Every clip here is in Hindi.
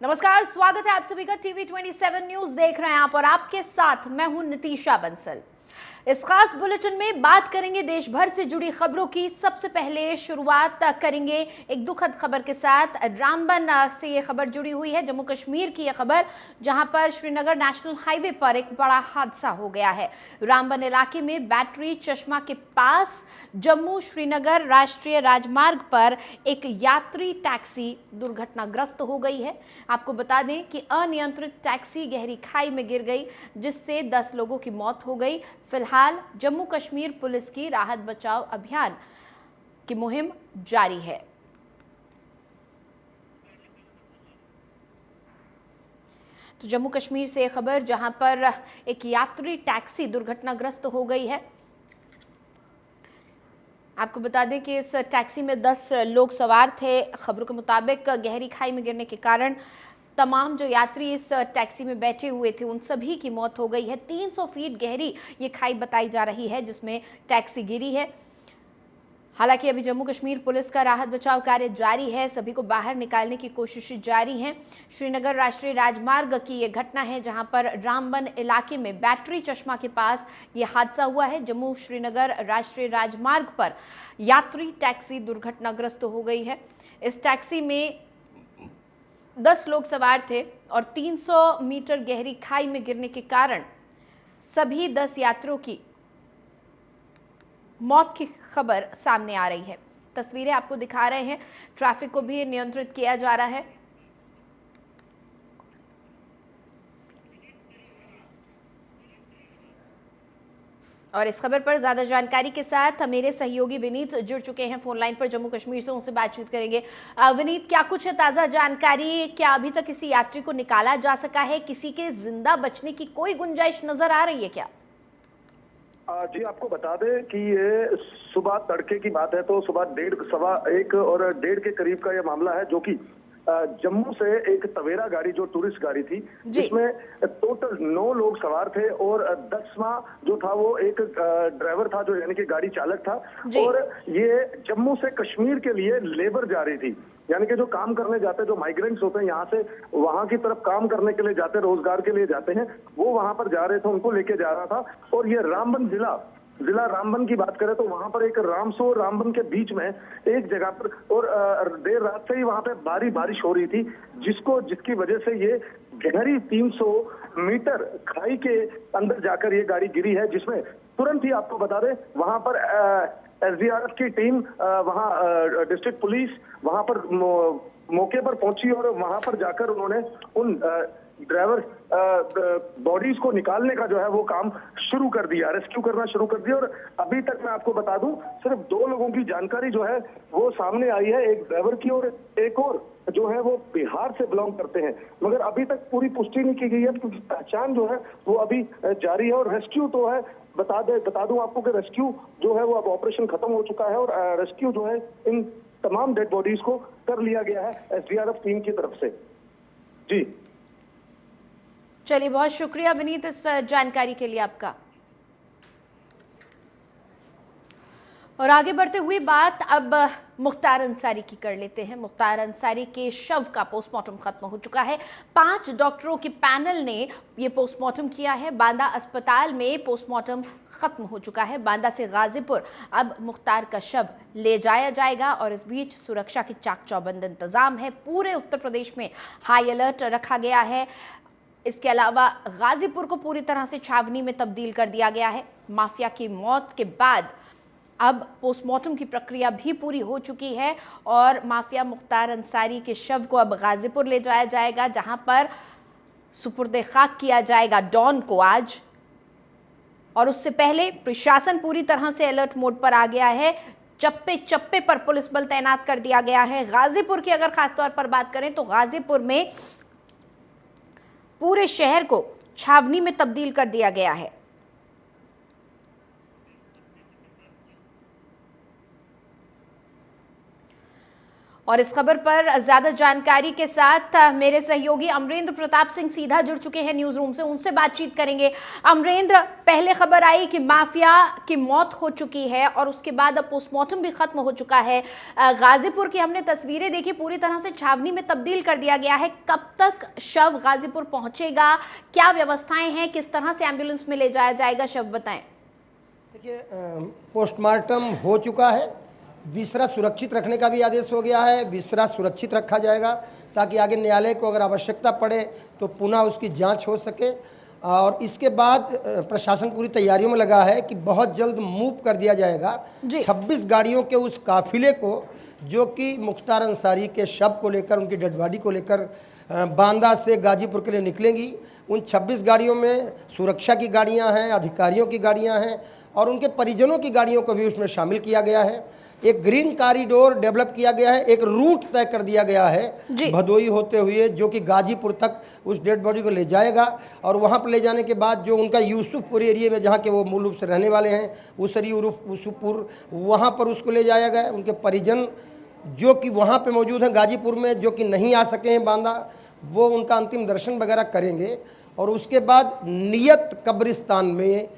नमस्कार, स्वागत है आप सभी का। टीवी 27 न्यूज देख रहे हैं आप और आपके साथ मैं हूं नितीशा बंसल। इस खास बुलेटिन में बात करेंगे देश भर से जुड़ी खबरों की। सबसे पहले शुरुआत करेंगे एक दुखद खबर के साथ। रामबन से ये खबर जुड़ी हुई है, जम्मू कश्मीर की यह खबर, जहां पर श्रीनगर नेशनल हाईवे पर एक बड़ा हादसा हो गया है। रामबन इलाके में बैटरी चश्मा के पास जम्मू श्रीनगर राष्ट्रीय राजमार्ग पर एक यात्री टैक्सी दुर्घटनाग्रस्त हो गई है। आपको बता दें कि अनियंत्रित टैक्सी गहरी खाई में गिर गई, जिससे 10 लोगों की मौत हो गई। फिलहाल जम्मू कश्मीर पुलिस की राहत बचाव अभियान की मुहिम जारी है। तो जम्मू कश्मीर से खबर, जहां पर एक यात्री टैक्सी दुर्घटनाग्रस्त हो गई है। आपको बता दें कि इस टैक्सी में 10 लोग सवार थे। खबरों के मुताबिक गहरी खाई में गिरने के कारण तमाम जो यात्री इस टैक्सी में बैठे हुए थे उन सभी की मौत हो गई है। 300 फीट गहरी ये खाई बताई जा रही है जिसमें टैक्सी गिरी है। हालांकि अभी जम्मू कश्मीर पुलिस का राहत बचाव कार्य जारी है, सभी को बाहर निकालने की कोशिशें जारी हैं। श्रीनगर राष्ट्रीय राजमार्ग की ये घटना है, जहां पर रामबन इलाके में बैटरी चश्मा के पास ये हादसा हुआ है। जम्मू श्रीनगर राष्ट्रीय राजमार्ग पर यात्री टैक्सी दुर्घटनाग्रस्त हो गई है। इस टैक्सी में 10 लोग सवार थे और 300 मीटर गहरी खाई में गिरने के कारण सभी 10 यात्रियों की मौत की खबर सामने आ रही है। तस्वीरें आपको दिखा रहे हैं। ट्रैफिक को भी नियंत्रित किया जा रहा है। और इस खबर पर ज्यादा जानकारी के साथ मेरे सहयोगी विनीत जुड़ चुके हैं फोन लाइन पर जम्मू कश्मीर से, उनसे बातचीत करेंगे। विनीत, क्या कुछ ताजा जानकारी? क्या अभी तक किसी यात्री को निकाला जा सका है? किसी के जिंदा बचने की कोई गुंजाइश नजर आ रही है क्या? जी, आपको बता दें कि ये सुबह तड़के की बात है, तो सुबह 1:30 सवा 1 और 1:30 के करीब का ये मामला है, जो कि जम्मू से एक तवेरा गाड़ी, जो टूरिस्ट गाड़ी थी, जिसमें टोटल 9 लोग सवार थे और 10वां जो था वो एक ड्राइवर था, जो यानी कि गाड़ी चालक था। और ये जम्मू से कश्मीर के लिए लेबर जा रही थी, यानी कि जो काम करने जाते हैं, जो माइग्रेंट्स होते हैं, यहाँ से वहां की तरफ काम करने के लिए जाते हैं, रोजगार के लिए जाते हैं, वो वहां पर जा रहे थे, उनको लेके जा रहा था। और ये रामबन जिला रामबन की बात करें तो वहां पर एक रामसो रामबन के बीच में एक जगह पर, और देर रात से ही वहां पे भारी बारिश हो रही थी, जिसकी वजह से ये गहरी 300 मीटर खाई के अंदर जाकर ये गाड़ी गिरी है, जिसमें तुरंत ही आपको बता दें वहां पर एसडीआरएफ की टीम, वहां डिस्ट्रिक्ट पुलिस वहां पर मौके पर पहुंची और वहां पर जाकर उन्होंने उन ड्राइवर बॉडीज को निकालने का जो है वो काम शुरू कर दिया, रेस्क्यू करना शुरू कर दिया। और अभी तक मैं आपको बता दूं, सिर्फ 2 लोगों की जानकारी जो है वो सामने आई है, एक ड्राइवर की और एक और जो है वो बिहार से बिलोंग करते हैं, मगर अभी तक पूरी पुष्टि नहीं की गई है, क्योंकि पहचान जो है वो अभी जारी है। और रेस्क्यू तो है, बता दूं आपको कि रेस्क्यू जो है वो अब ऑपरेशन खत्म हो चुका है और रेस्क्यू जो है इन तमाम डेड बॉडीज को कर लिया गया है एसडीआरएफ टीम की तरफ से। जी चलिए, बहुत शुक्रिया विनीत इस जानकारी के लिए आपका। और आगे बढ़ते हुए बात अब मुख्तार अंसारी की कर लेते हैं। मुख्तार अंसारी के शव का पोस्टमार्टम खत्म हो चुका है। 5 डॉक्टरों के पैनल ने ये पोस्टमार्टम किया है। बांदा अस्पताल में पोस्टमार्टम खत्म हो चुका है। बांदा से गाजीपुर अब मुख्तार का शव ले जाया जाएगा और इस बीच सुरक्षा की चाक चौबंद इंतजाम है। पूरे उत्तर प्रदेश में हाई अलर्ट रखा गया है। इसके अलावा गाजीपुर को पूरी तरह से छावनी में तब्दील कर दिया गया है। माफिया की मौत के बाद अब पोस्टमार्टम की प्रक्रिया भी पूरी हो चुकी है और माफिया मुख्तार अंसारी के शव को अब गाजीपुर ले जाया जाएगा, जहां पर सुपुर्दे खाक किया जाएगा डॉन को आज। और उससे पहले प्रशासन पूरी तरह से अलर्ट मोड पर आ गया है। चप्पे चप्पे पर पुलिस बल तैनात कर दिया गया है। गाजीपुर की अगर खासतौर पर बात करें तो गाजीपुर में पूरे शहर को छावनी में तब्दील कर दिया गया है। और इस खबर पर ज्यादा जानकारी के साथ मेरे सहयोगी अमरेंद्र प्रताप सिंह सीधा जुड़ चुके हैं न्यूज रूम से, उनसे बातचीत करेंगे। अमरेंद्र, पहले खबर आई कि माफिया की मौत हो चुकी है और उसके बाद अब पोस्टमार्टम भी खत्म हो चुका है। गाजीपुर की हमने तस्वीरें देखी, पूरी तरह से छावनी में तब्दील कर दिया गया है। कब तक शव गाजीपुर पहुंचेगा, क्या व्यवस्थाएं हैं, किस तरह से एम्बुलेंस में ले जाया जाएगा, शव बताएं। देखिए, पोस्टमार्टम हो चुका है, विसरा सुरक्षित रखने का भी आदेश हो गया है। विसरा सुरक्षित रखा जाएगा ताकि आगे न्यायालय को अगर आवश्यकता पड़े तो पुनः उसकी जांच हो सके। और इसके बाद प्रशासन पूरी तैयारियों में लगा है कि बहुत जल्द मूव कर दिया जाएगा 26 गाड़ियों के उस काफिले को जो कि मुख्तार अंसारी के शव को लेकर, उनकी डेड बॉडी को लेकर बांदा से गाजीपुर के लिए निकलेंगी। उन 26 गाड़ियों में सुरक्षा की गाड़ियां हैं, अधिकारियों की गाड़ियां हैं और उनके परिजनों की गाड़ियों को भी उसमें शामिल किया गया है। एक ग्रीन कॉरिडोर डेवलप किया गया है, एक रूट तय कर दिया गया है भदोई होते हुए जो कि गाजीपुर तक उस डेड बॉडी को ले जाएगा। और वहाँ पर ले जाने के बाद जो उनका यूसुफपुर एरिया में, जहाँ के वो मूल रूप से रहने वाले हैं, उसरी उर्फ यूसुफपुर, वहाँ पर उसको ले जाया गया। उनके परिजन जो कि वहाँ पे मौजूद हैं गाजीपुर में, जो कि नहीं आ सके हैं बांदा, वो उनका अंतिम दर्शन वगैरह करेंगे। और उसके बाद नियत कब्रिस्तान में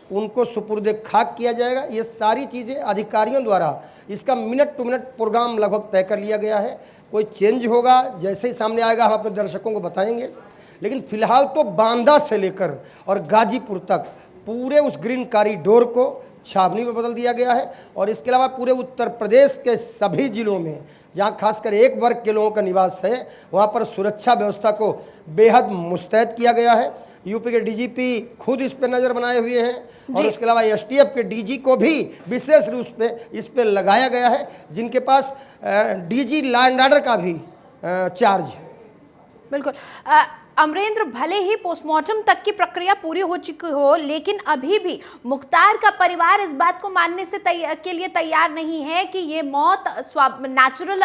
उनको सुपुर्द खाक किया जाएगा। ये सारी चीज़ें अधिकारियों द्वारा, इसका मिनट टू मिनट प्रोग्राम लगभग तय कर लिया गया है। कोई चेंज होगा जैसे ही सामने आएगा हम अपने दर्शकों को बताएंगे, लेकिन फिलहाल तो बांदा से लेकर और गाजीपुर तक पूरे उस ग्रीन कॉरिडोर को छावनी में बदल दिया गया है। और इसके अलावा पूरे उत्तर प्रदेश के सभी जिलों में जहाँ खासकर एक वर्ग के लोगों का निवास है, वहाँ पर सुरक्षा व्यवस्था को बेहद मुस्तैद किया गया है। यूपी के डीजीपी खुद इस पे नज़र बनाए हुए हैं और उसके अलावा एसटीएफ के डीजी को भी विशेष रूप पे इस पे लगाया गया है, जिनके पास डीजी लॉ एंड ऑर्डर का भी चार्ज है। बिल्कुल। अमरेंद्र, भले ही पोस्टमार्टम तक की प्रक्रिया पूरी हो चुकी हो, लेकिन अभी भी मुख्तार का परिवार इस बात को मानने से के लिए तैयार नहीं है कि ये मौत नेचुरल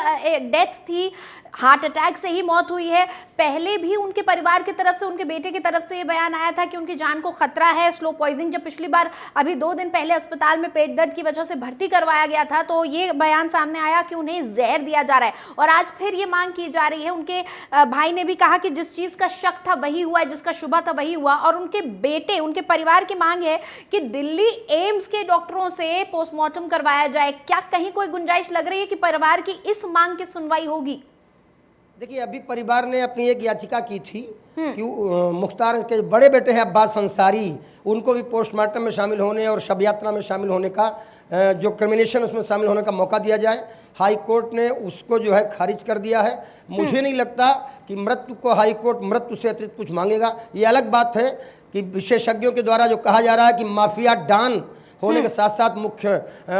डेथ थी, हार्ट अटैक से ही मौत हुई है। पहले भी उनके परिवार की तरफ से, उनके बेटे की तरफ से ये बयान आया था कि उनकी जान को खतरा है, स्लो पॉइजनिंग। जब पिछली बार अभी 2 दिन पहले अस्पताल में पेट दर्द की वजह से भर्ती करवाया गया था तो ये बयान सामने आया कि उन्हें जहर दिया जा रहा है। और आज फिर ये मांग की जा रही है। उनके भाई ने भी कहा कि जिस चीज का शक था वही हुआ, जिसका शुबा था वही हुआ। और उनके बेटे, उनके परिवार की मांग है कि दिल्ली एम्स के डॉक्टरों से पोस्टमार्टम करवाया जाए। क्या कहीं कोई गुंजाइश लग रही है कि परिवार की इस मांग की सुनवाई होगी? देखिए, अभी परिवार ने अपनी एक याचिका की थी कि मुख्तार के बड़े बेटे हैं अब्बास अंसारी, उनको भी पोस्टमार्टम में शामिल होने और शव यात्रा में शामिल होने का जो क्रिमिनेशन उसमें शामिल होने का मौका दिया जाए। हाई कोर्ट ने उसको जो है खारिज कर दिया है। मुझे नहीं लगता कि मृत्यु को हाई कोर्ट मृत्यु से अतिरिक्त कुछ मांगेगा। ये अलग बात है कि विशेषज्ञों के द्वारा जो कहा जा रहा है कि माफिया डॉन होने के साथ साथ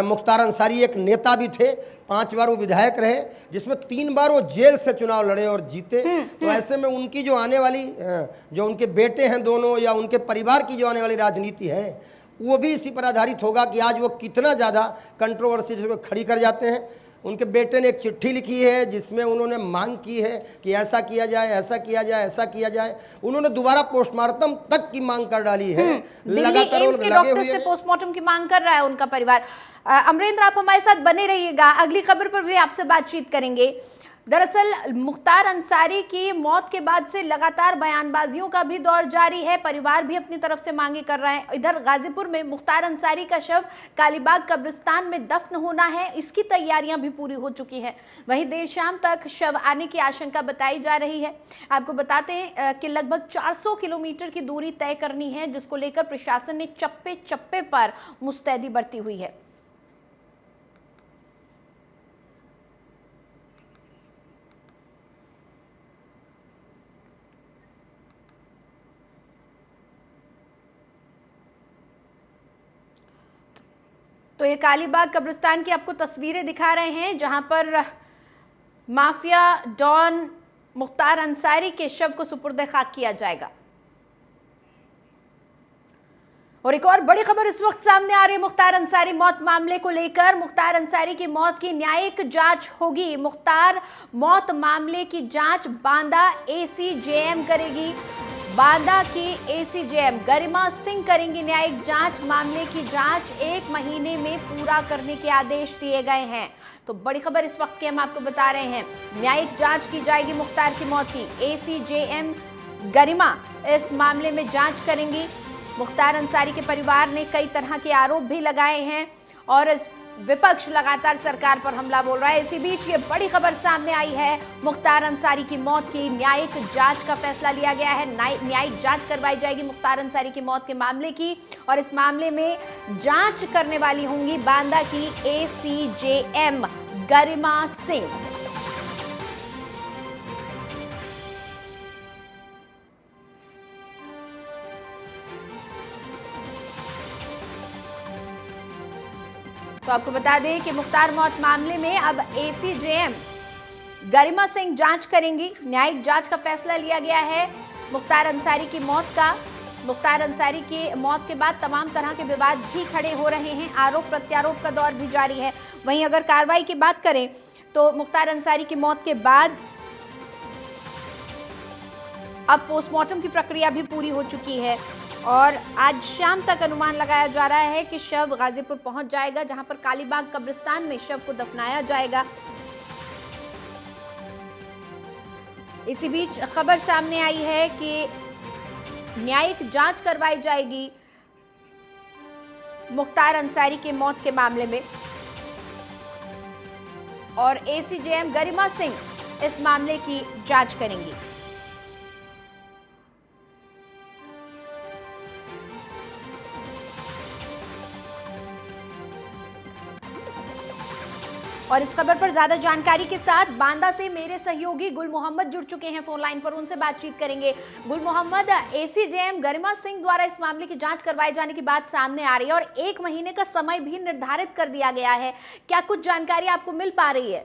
मुख्तार अंसारी एक नेता भी थे, 5 बार वो विधायक रहे, जिसमें 3 बार वो जेल से चुनाव लड़े और जीते। तो ऐसे में उनकी जो आने वाली, जो उनके बेटे हैं दोनों, या उनके परिवार की जो आने वाली राजनीति है, वो भी इसी पर आधारित होगा कि आज वो कितना ज़्यादा कंट्रोवर्सी जिसको खड़ी कर जाते हैं। उनके बेटे ने एक चिट्ठी लिखी है जिसमें उन्होंने मांग की है कि ऐसा किया जाए, ऐसा किया जाए, ऐसा किया जाए। उन्होंने दोबारा पोस्टमार्टम तक की मांग कर डाली है। लगातार एम्स के डॉक्टर से पोस्टमार्टम की मांग कर रहा है उनका परिवार। अमरेंद्र, आप हमारे साथ बने रहिएगा, अगली खबर पर भी आपसे बातचीत करेंगे। दरअसल मुख्तार अंसारी की मौत के बाद से लगातार बयानबाजियों का भी दौर जारी है। परिवार भी अपनी तरफ से मांगे कर रहा है। इधर गाजीपुर में मुख्तार अंसारी का शव कालीबाग कब्रिस्तान में दफन होना है, इसकी तैयारियां भी पूरी हो चुकी है। वहीं देर शाम तक शव आने की आशंका बताई जा रही है। आपको बताते हैं कि लगभग 400 किलोमीटर की दूरी तय करनी है, जिसको लेकर प्रशासन ने चप्पे चप्पे पर मुस्तैदी बरती हुई है। तो ये कालीबाग कब्रिस्तान की आपको तस्वीरें दिखा रहे हैं, जहां पर माफिया डॉन मुख्तार अंसारी के शव को सुपुर्द खाक किया जाएगा। और एक और बड़ी खबर इस वक्त सामने आ रही है मुख्तार अंसारी मौत मामले को लेकर। मुख्तार अंसारी की मौत की न्यायिक जांच होगी। मुख्तार मौत मामले की जांच बांदा एसीजेएम करेगी। बांदा की एसीजेएम गरिमा सिंह करेंगी न्यायिक जांच। मामले की जांच 1 महीने में पूरा करने के आदेश दिए गए हैं। तो बड़ी खबर इस वक्त की हम आपको बता रहे हैं, न्यायिक जांच की जाएगी मुख्तार की मौत की। एसीजेएम गरिमा इस मामले में जांच करेंगी। मुख्तार अंसारी के परिवार ने कई तरह के आरोप भी लगाए हैं और विपक्ष लगातार सरकार पर हमला बोल रहा है। इसी बीच ये बड़ी खबर सामने आई है, मुख्तार अंसारी की मौत की न्यायिक जांच का फैसला लिया गया है। न्यायिक जांच करवाई जाएगी मुख्तार अंसारी की मौत के मामले की और इस मामले में जांच करने वाली होंगी बांदा की एसीजेएम गरिमा सिंह। तो आपको बता दें कि मुख्तार मौत मामले में अब एसीजेएम गरिमा सिंह जांच करेंगी। न्यायिक जांच का फैसला लिया गया है मुख्तार अंसारी की मौत का। मुख्तार अंसारी की मौत के बाद तमाम तरह के विवाद भी खड़े हो रहे हैं, आरोप प्रत्यारोप का दौर भी जारी है। वहीं अगर कार्रवाई की बात करें तो मुख्तार अंसारी की मौत के बाद अब पोस्टमार्टम की प्रक्रिया भी पूरी हो चुकी है और आज शाम तक अनुमान लगाया जा रहा है कि शव गाजीपुर पहुंच जाएगा, जहां पर कालीबाग कब्रिस्तान में शव को दफनाया जाएगा। इसी बीच खबर सामने आई है कि न्यायिक जांच करवाई जाएगी मुख्तार अंसारी की मौत के मामले में और एसीजेएम गरिमा सिंह इस मामले की जांच करेंगी। और इस खबर पर ज्यादा जानकारी के साथ बांदा से मेरे सहयोगी गुल मोहम्मद जुड़ चुके हैं फोन लाइन पर, उनसे बातचीत करेंगे। गुल मोहम्मद, एसीजेएम गरिमा सिंह द्वारा इस मामले की जांच करवाए जाने की बात सामने आ रही है और 1 महीने का समय भी निर्धारित कर दिया गया है, क्या कुछ जानकारी आपको मिल पा रही है?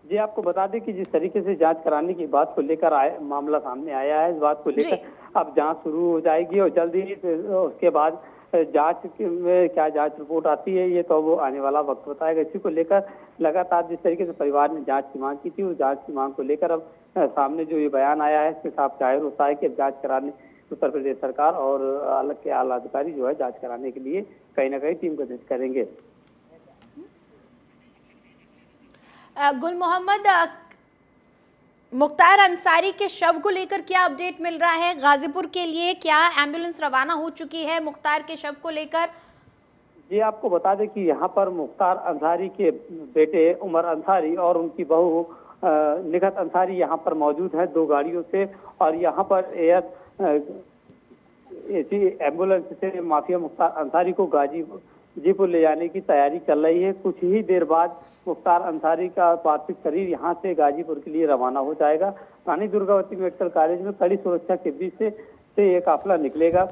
जी, आपको बता दें कि जिस तरीके से जांच कराने की बात को लेकर मामला सामने आया है, इस बात को लेकर अब जांच शुरू हो जाएगी और जल्दी ही उसके बाद जांच में क्या जांच रिपोर्ट आती है ये तो वो आने वाला वक्त बताएगा। इसी को लेकर लगातार जिस तरीके से परिवार ने जांच की मांग की थी, उस जांच की मांग को लेकर अब सामने जो ये बयान आया है इसके साफ जाहिर होता है कि अब जांच कराने उत्तर प्रदेश सरकार और अलग के आला अधिकारी जो है जांच कराने के लिए कहीं ना कहीं टीम गठित करेंगे। गुल मोहम्मद, मुख्तार अंसारी के शव को लेकर क्या अपडेट मिल रहा है? गाजीपुर के लिए क्या एम्बुलेंस रवाना हो चुकी है मुख्तार के शव को लेकर? जी, आपको बता दें कि यहाँ पर मुख्तार अंसारी के बेटे उमर अंसारी और उनकी बहू निगहत अंसारी यहाँ पर मौजूद है 2 गाड़ियों से और यहाँ पर एसी एम्बुलेंस से माफिया मुख्तार अंसारी को गाजीपुर ले जाने की तैयारी चल रही है। कुछ ही देर बाद मुख्तार अंसारी का पार्थिव शरीर यहाँ से गाजीपुर के लिए रवाना हो जाएगा। रानी दुर्गावती मेडिकल कॉलेज में कड़ी सुरक्षा के बीच से ये काफिला निकलेगा।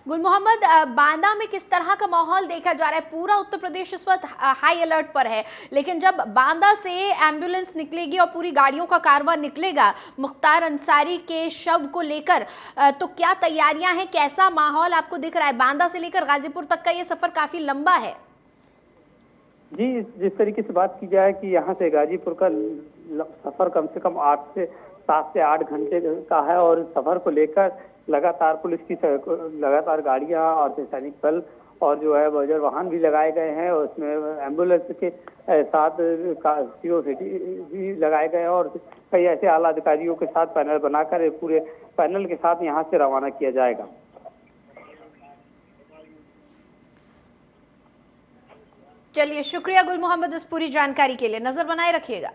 गुल मोहम्मद, बांदा में किस तरह का माहौल देखा जा रहा है? पूरा उत्तर प्रदेश इस वक्त हाई अलर्ट पर है, लेकिन जब बांदा से एम्बुलेंस निकलेगी और पूरी गाड़ियों का कारवां निकलेगा मुख्तार अंसारी के शव को लेकर, तो क्या तैयारियां हैं, कैसा माहौल आपको दिख रहा है? बांदा से लेकर गाजीपुर तक का ये सफर काफी लंबा है। जी, जिस तरीके से बात की जाए कि यहाँ से गाजीपुर का सफर कम से कम 7 से 8 घंटे का है और सफर को लेकर लगातार पुलिस की लगातार गाड़ियां और सैनिक बल और जो है बजर वाहन भी लगाए गए हैं और उसमें एम्बुलेंस के साथ सीओसीटी भी लगाए गए हैं और कई ऐसे आला अधिकारियों के साथ पैनल बनाकर पूरे पैनल के साथ यहाँ से रवाना किया जाएगा। चलिए, शुक्रिया गुल मोहम्मद इस पूरी जानकारी के लिए। नजर बनाए रखिएगा।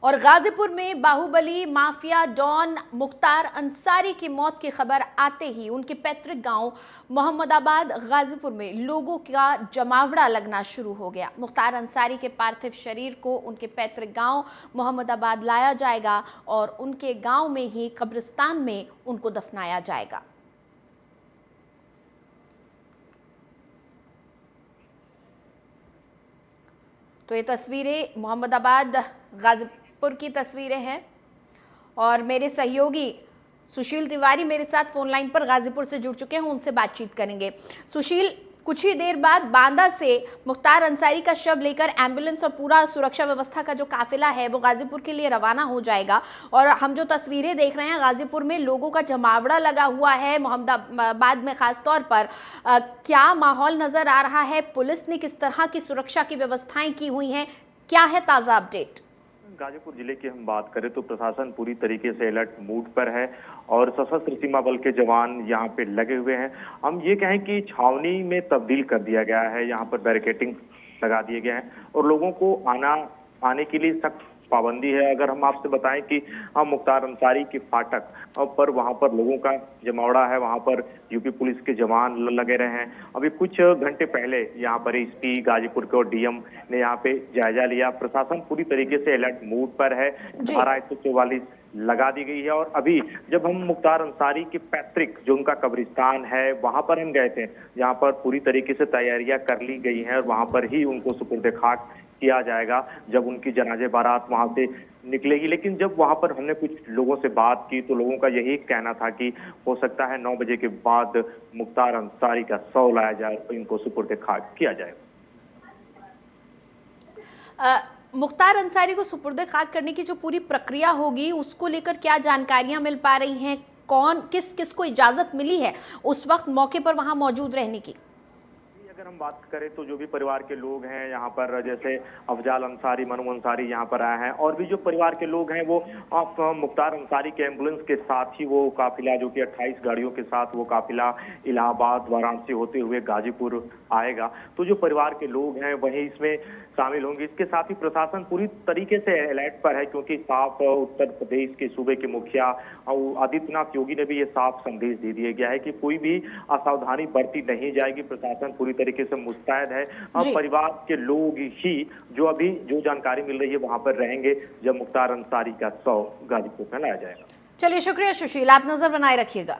और गाजीपुर में बाहुबली माफिया डॉन मुख्तार अंसारी की मौत की खबर आते ही उनके पैतृक गांव मोहम्मदाबाद गाजीपुर में लोगों का जमावड़ा लगना शुरू हो गया। मुख्तार अंसारी के पार्थिव शरीर को उनके पैतृक गांव मोहम्मदाबाद लाया जाएगा और उनके गांव में ही कब्रिस्तान में उनको दफनाया जाएगा। तो ये तस्वीरें मोहम्मदाबाद गाजीपुर की तस्वीरें हैं और मेरे सहयोगी सुशील तिवारी मेरे साथ फोन लाइन पर गाजीपुर से जुड़ चुके हैं, उनसे बातचीत करेंगे। सुशील, कुछ ही देर बाद बांदा से मुख्तार अंसारी का शव लेकर एम्बुलेंस और पूरा सुरक्षा व्यवस्था का जो काफिला है वो गाजीपुर के लिए रवाना हो जाएगा। और हम जो तस्वीरें देख रहे हैं गाजीपुर में लोगों का जमावड़ा लगा हुआ है, मोहम्मदाबाद में खास तौर पर क्या माहौल नजर आ रहा है, पुलिस ने किस तरह की सुरक्षा की व्यवस्थाएं की हुई हैं, क्या है ताजा अपडेट? गाजीपुर जिले की हम बात करें तो प्रशासन पूरी तरीके से अलर्ट मूड पर है और सशस्त्र सीमा बल के जवान यहाँ पे लगे हुए हैं। हम ये कहें कि छावनी में तब्दील कर दिया गया है, यहाँ पर बैरिकेटिंग लगा दिए गए हैं और लोगों को आने के लिए सख्त पाबंदी है। अगर हम आपसे बताएं कि हम मुख्तार अंसारी की फाटक पर वहां पर लोगों का जमावड़ा है, वहां पर यूपी पुलिस के जवान लगे रहे हैं। अभी कुछ घंटे पहले यहाँ पर एसपी गाजीपुर के और डीएम ने यहाँ पे जायजा लिया। प्रशासन पूरी तरीके से अलर्ट मूड पर है, धारा 144 लगा दी गई है। और अभी जब हम मुख्तार अंसारी के पैतृक जो उनका कब्रिस्तान है वहां पर हम गए थे, जहां पर पूरी तरीके से तैयारियां कर ली गई हैं और वहां पर ही उनको सुपुर्द खाक किया जाएगा जब उनकी जनाजे बारात वहां से निकलेगी। लेकिन जब वहां पर हमने कुछ लोगों से बात की तो लोगों का यही कहना था कि हो सकता है 9 बजे के बाद मुख्तार अंसारी का शव लाया जाए और इनको सुपुर्द खाक किया जाएगा। मुख्तार अंसारी को सुपुर्द खाक करने की जो पूरी प्रक्रिया होगी उसको लेकर क्या जानकारियां मिल पा रही हैं? कौन किस को इजाजत मिली है उस वक्त मौके पर वहां मौजूद रहने की? अगर हम बात करें तो जो भी परिवार के लोग हैं यहाँ पर, जैसे अफजाल अंसारी, मनु अंसारी यहाँ पर आए हैं और भी जो परिवार के लोग हैं वो मुख्तार अंसारी के एम्बुलेंस के साथ ही वो काफिला जो कि 28 गाड़ियों के साथ वो काफिला इलाहाबाद वाराणसी होते हुए गाजीपुर आएगा। तो जो परिवार के लोग हैं वही इसमें शामिल होंगे। इसके साथ ही प्रशासन पूरी तरीके से अलर्ट पर है क्योंकि साफ उत्तर प्रदेश के सूबे के मुखिया आदित्यनाथ योगी ने भी ये साफ संदेश दे दिया गया है कि कोई भी असावधानी बरती नहीं जाएगी। प्रशासन पूरी तरीके से मुस्तैद है। परिवार के लोग ही जो अभी जो जानकारी मिल रही है वहां पर रहेंगे जब मुख्तार अंसारी का शव गाजीपुर में लाया जाएगा। चलिए शुक्रिया सुशील, आप नजर बनाए रखिएगा।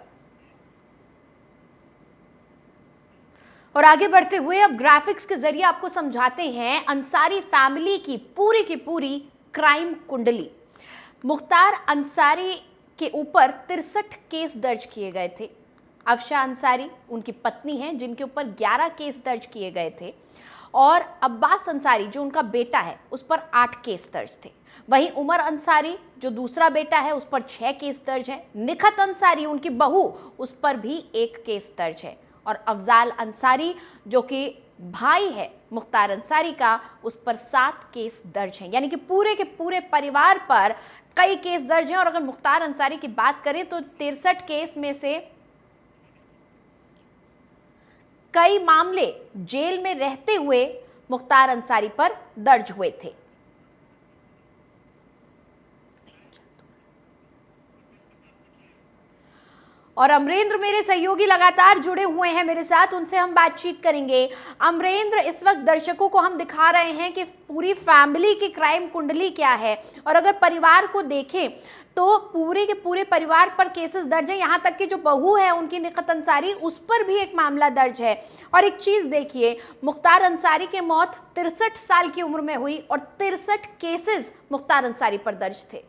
और आगे बढ़ते हुए अब ग्राफिक्स के जरिए आपको समझाते हैं अंसारी फैमिली की पूरी क्राइम कुंडली। मुख्तार अंसारी के ऊपर 63 केस दर्ज किए गए थे। अफशा अंसारी उनकी पत्नी हैं जिनके ऊपर 11 केस दर्ज किए गए थे और अब्बास अंसारी जो उनका बेटा है उस पर 8 केस दर्ज थे। वहीं उमर अंसारी जो दूसरा बेटा है उस पर 6 केस दर्ज है। निखत अंसारी उनकी बहू उस पर भी 1 केस दर्ज है और अफजाल अंसारी जो कि भाई है मुख्तार अंसारी का उस पर 7 केस दर्ज हैं। यानी कि पूरे के पूरे परिवार पर कई केस दर्ज हैं। और अगर मुख्तार अंसारी की बात करें तो 63 केस में से कई मामले जेल में रहते हुए मुख्तार अंसारी पर दर्ज हुए थे। और अमरेंद्र मेरे सहयोगी लगातार जुड़े हुए हैं मेरे साथ, उनसे हम बातचीत करेंगे। अमरेंद्र, इस वक्त दर्शकों को हम दिखा रहे हैं कि पूरी फैमिली की क्राइम कुंडली क्या है और अगर परिवार को देखें तो पूरे के पूरे परिवार पर केसेस दर्ज हैं। यहाँ तक कि जो बहू है उनकी निखत अंसारी उस पर भी एक मामला दर्ज है। और एक चीज़ देखिए, मुख्तार अंसारी की मौत 63 साल की उम्र में हुई और 63 केसेस मुख्तार अंसारी पर दर्ज थे।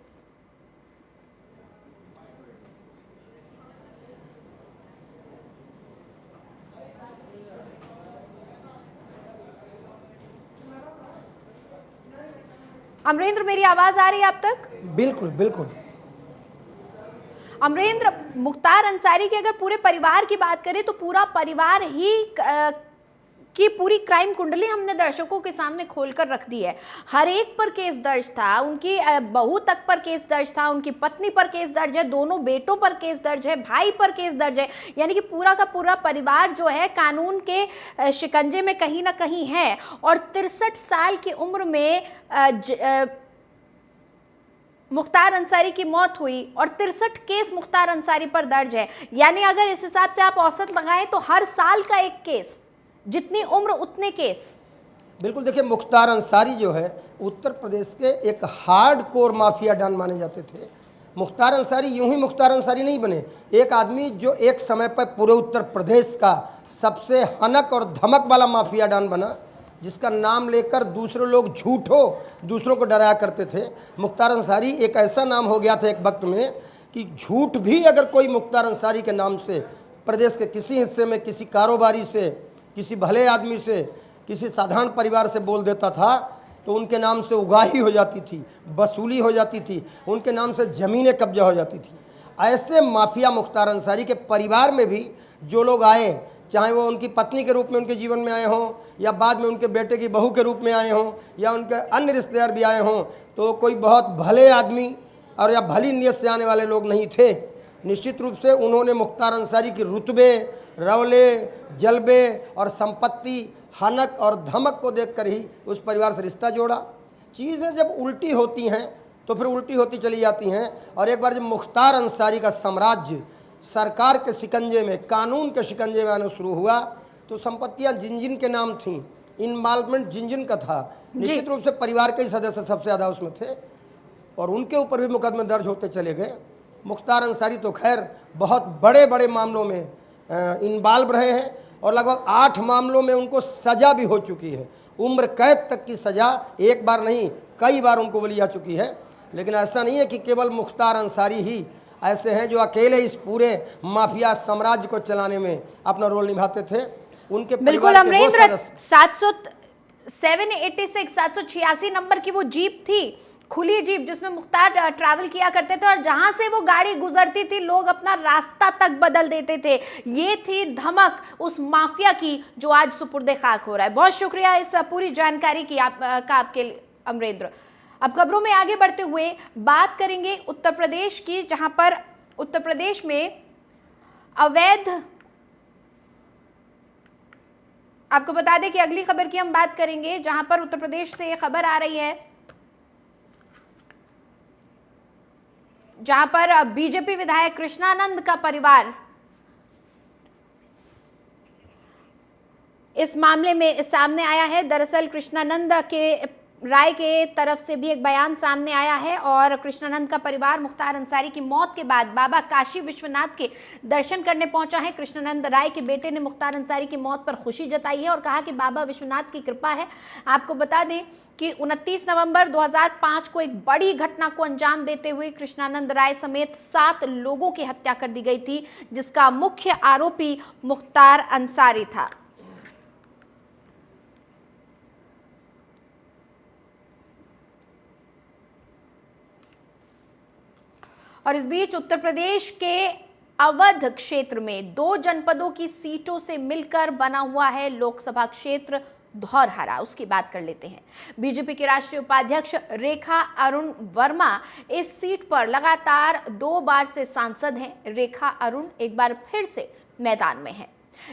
अमरेंद्र, मेरी आवाज आ रही है आप तक? बिल्कुल बिल्कुल। अमरेंद्र, मुख्तार अंसारी के अगर पूरे परिवार की बात करें तो पूरा परिवार ही की पूरी क्राइम कुंडली हमने दर्शकों के सामने खोलकर रख दी है। हर एक पर केस दर्ज था, उनकी बहू तक पर केस दर्ज था, उनकी पत्नी पर केस दर्ज है, दोनों बेटों पर केस दर्ज है, भाई पर केस दर्ज है। यानी कि पूरा का पूरा परिवार जो है कानून के शिकंजे में कहीं ना कहीं है। और 63 साल की उम्र में मुख्तार अंसारी की मौत हुई और 63 केस मुख्तार अंसारी पर दर्ज है। यानी अगर इस हिसाब से आप औसत लगाएं तो हर साल का एक केस, जितनी उम्र उतने केस। बिल्कुल। देखिए, मुख्तार अंसारी जो है उत्तर प्रदेश के एक हार्ड कोर माफिया डॉन माने जाते थे। मुख्तार अंसारी यूं ही मुख्तार अंसारी नहीं बने, एक आदमी जो एक समय पर पूरे उत्तर प्रदेश का सबसे हनक और धमक वाला माफिया डॉन बना, जिसका नाम लेकर दूसरे लोग झूठों दूसरों को डराया करते थे। मुख्तार अंसारी एक ऐसा नाम हो गया था एक वक्त में कि झूठ भी अगर कोई मुख्तार अंसारी के नाम से प्रदेश के किसी हिस्से में किसी कारोबारी से किसी भले आदमी से, किसी साधारण परिवार से बोल देता था तो उनके नाम से उगाही हो जाती थी, वसूली हो जाती थी, उनके नाम से ज़मीनें कब्जा हो जाती थी। ऐसे माफिया मुख्तार अंसारी के परिवार में भी जो लोग आए, चाहे वो उनकी पत्नी के रूप में उनके जीवन में आए हों या बाद में उनके बेटे की बहू के रूप में आए हों या उनके अन्य रिश्तेदार भी आए हों, तो कोई बहुत भले आदमी और या भली नीयत से आने वाले लोग नहीं थे। निश्चित रूप से उन्होंने मुख्तार अंसारी की रुतबे, रौले, जलबे और संपत्ति, हनक और धमक को देखकर ही उस परिवार से रिश्ता जोड़ा। चीज़ें जब उल्टी होती हैं तो फिर उल्टी होती चली जाती हैं। और एक बार जब मुख्तार अंसारी का साम्राज्य सरकार के शिकंजे में, कानून के शिकंजे में आना शुरू हुआ तो संपत्तियां जिन जिन के नाम थीं, इन्वॉल्वमेंट जिन जिन का था, निश्चित रूप से परिवार के ही सदस्य सबसे ज़्यादा उसमें थे और उनके ऊपर भी मुकदमे दर्ज होते चले गए। मुख्तार अंसारी तो खैर बहुत बड़े बड़े मामलों में इन्वॉल्व रहे हैं और लगभग 8 मामलों में उनको सज़ा भी हो चुकी है। उम्र कैद तक की सज़ा एक बार नहीं, कई बार उनको मिली जा चुकी है। लेकिन ऐसा नहीं है कि केवल मुख्तार अंसारी ही ऐसे हैं जो अकेले इस पूरे माफिया साम्राज्य को चलाने में अपना रोल निभाते थे। उनके बिल्कुल अमरेंद्र, 786 नंबर की वो जीप थी, खुली जीप, जिसमें मुख्तार ट्रैवल किया करते थे और जहां से वो गाड़ी गुजरती थी लोग अपना रास्ता तक बदल देते थे। ये थी धमक उस माफिया की जो आज सुपुर्दे खाक हो रहा है। बहुत शुक्रिया इस पूरी जानकारी की आपके लिए अमरेंद्र। अब खबरों में आगे बढ़ते हुए बात करेंगे उत्तर प्रदेश की, जहां पर उत्तर प्रदेश में अवैध, आपको बता दें कि अगली खबर की हम बात करेंगे जहां पर उत्तर प्रदेश से ये खबर आ रही है जहां पर बीजेपी विधायक कृष्णानंद का परिवार इस मामले में सामने आया है। दरअसल कृष्णानंद के राय के तरफ से भी एक बयान सामने आया है और कृष्णानंद का परिवार मुख्तार अंसारी की मौत के बाद बाबा काशी विश्वनाथ के दर्शन करने पहुंचा है। कृष्णानंद राय के बेटे ने मुख्तार अंसारी की मौत पर खुशी जताई है और कहा कि बाबा विश्वनाथ की कृपा है। आपको बता दें कि 29 नवंबर 2005 को एक बड़ी घटना को अंजाम देते हुए कृष्णानंद राय समेत 7 लोगों की हत्या कर दी गई थी, जिसका मुख्य आरोपी मुख्तार अंसारी था। और इस बीच उत्तर प्रदेश के अवध क्षेत्र में 2 जनपदों की सीटों से मिलकर बना हुआ है लोकसभा क्षेत्र धौरहरा। उसकी बात कर लेते हैं। बीजेपी के राष्ट्रीय उपाध्यक्ष रेखा अरुण वर्मा इस सीट पर लगातार 2 बार से सांसद हैं। रेखा अरुण एक बार फिर से मैदान में हैं।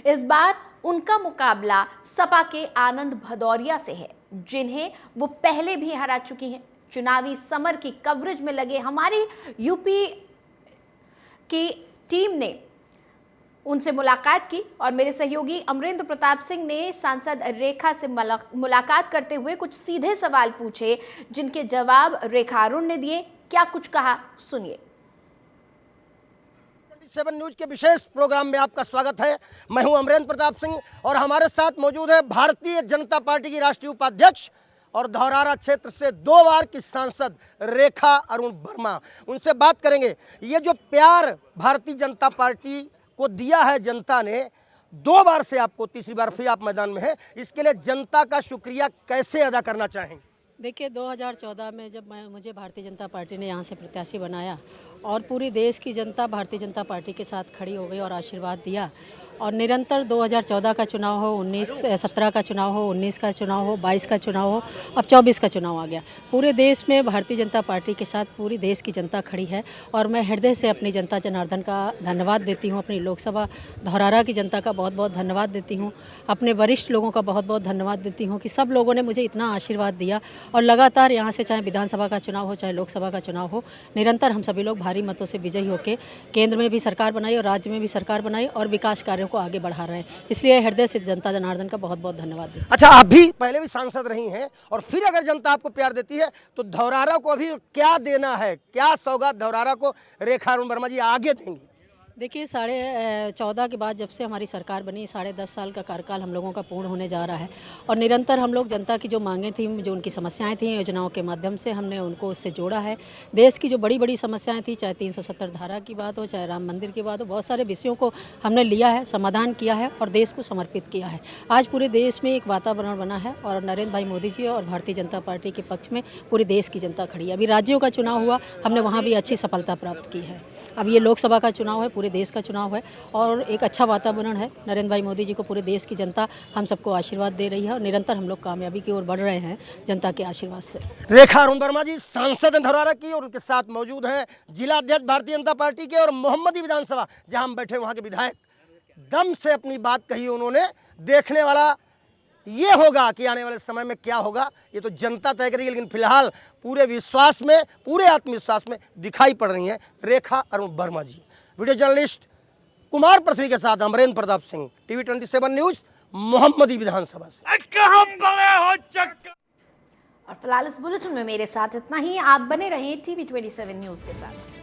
इस बार उनका मुकाबला सपा के आनंद भदौरिया से है, जिन्हें वो पहले भी हरा चुकी हैं। चुनावी समर की कवरेज में लगे हमारी यूपी की टीम ने उनसे मुलाकात की और मेरे सहयोगी अमरेंद्र प्रताप सिंह ने सांसद रेखा से मुलाकात करते हुए कुछ सीधे सवाल पूछे, जिनके जवाब रेखा अरुण ने दिए। क्या कुछ कहा, सुनिए। 7 न्यूज के विशेष प्रोग्राम में आपका स्वागत है। मैं हूं अमरेंद्र प्रताप सिंह और हमारे साथ मौजूद है भारतीय जनता पार्टी की राष्ट्रीय उपाध्यक्ष और धौरहरा क्षेत्र से 2 बार की सांसद रेखा अरुण वर्मा। उनसे बात करेंगे। ये जो प्यार भारतीय जनता पार्टी को दिया है जनता ने, 2 बार से आपको, तीसरी बार फिर आप मैदान में हैं, इसके लिए जनता का शुक्रिया कैसे अदा करना चाहेंगे? देखिए, 2014 में जब मुझे भारतीय जनता पार्टी ने यहाँ से प्रत्याशी बनाया और पूरी देश की जनता भारतीय जनता पार्टी के साथ खड़ी हो गई और आशीर्वाद दिया और निरंतर 2014 का चुनाव हो, 17 का चुनाव हो, 19 का चुनाव हो, 22 का चुनाव हो, अब 24 का चुनाव आ गया। पूरे देश में भारतीय जनता पार्टी के साथ पूरी देश की जनता खड़ी है और मैं हृदय से अपनी जनता जनार्दन का धन्यवाद देती हूँ। अपनी लोकसभा धौरहरा की जनता का बहुत बहुत धन्यवाद देती हूँ। अपने वरिष्ठ लोगों का बहुत बहुत धन्यवाद देती हूँ कि सब लोगों ने मुझे इतना आशीर्वाद दिया और लगातार यहाँ से चाहे विधानसभा का चुनाव हो, चाहे लोकसभा का चुनाव हो, निरंतर हम सभी लोग भारी मतों से विजयी होकर केंद्र में भी सरकार बनाई और राज्य में भी सरकार बनाई और विकास कार्यों को आगे बढ़ा रहे हैं। इसलिए हृदय से जनता जनार्दन का बहुत बहुत धन्यवाद दें। अच्छा, आप भी पहले भी सांसद रही हैं और फिर अगर जनता आपको प्यार देती है तो धौरहरा को अभी क्या देना है, क्या सौगात धौरहरा को रेखा अरुण वर्मा जी आगे देंगी? देखिए 14.5 के बाद जब से हमारी सरकार बनी 10.5 साल का कार्यकाल हम लोगों का पूर्ण होने जा रहा है और निरंतर हम लोग जनता की जो मांगें थी, जो उनकी समस्याएं थी, योजनाओं के माध्यम से हमने उनको उससे जोड़ा है। देश की जो बड़ी बड़ी समस्याएं थी, चाहे 370 धारा की बात हो, चाहे राम मंदिर की बात हो, बहुत सारे विषयों को हमने लिया है, समाधान किया है और देश को समर्पित किया है। आज पूरे देश में एक वातावरण बना है और नरेंद्र भाई मोदी जी और भारतीय जनता पार्टी के पक्ष में पूरे देश की जनता खड़ी है। अभी राज्यों का चुनाव हुआ, हमने वहाँ भी अच्छी सफलता प्राप्त की है। अब ये लोकसभा का चुनाव है, पूरे देश का चुनाव है और एक अच्छा वातावरण है। नरेंद्र भाई मोदी जी को पूरे देश की जनता हम सबको आशीर्वाद दे रही है और निरंतर हम लोग कामयाबी की ओर बढ़ रहे हैं जनता के आशीर्वाद से। रेखा अरुण वर्मा जी सांसद हैं धरवारा की और उनके साथ मौजूद हैं जिला अध्यक्ष भारतीय जनता पार्टी के और मोहम्मदी विधानसभा जहां हम बैठे वहां के विधायक। दम से अपनी बात कही उन्होंने। देखने वाला ये होगा कि आने वाले समय में क्या होगा, ये तो जनता तय करेगी, लेकिन फिलहाल पूरे विश्वास में, पूरे आत्मविश्वास में दिखाई पड़ रही हैं रेखा अरुण वर्मा जी। वीडियो जर्नलिस्ट कुमार पृथ्वी के साथ अमरेंद्र प्रताप सिंह, टीवी 27 न्यूज़, मोहम्मदी विधानसभा से। और फिलहाल इस बुलेटिन में मेरे साथ इतना ही। आप बने रहें टीवी 27 न्यूज़ के साथ।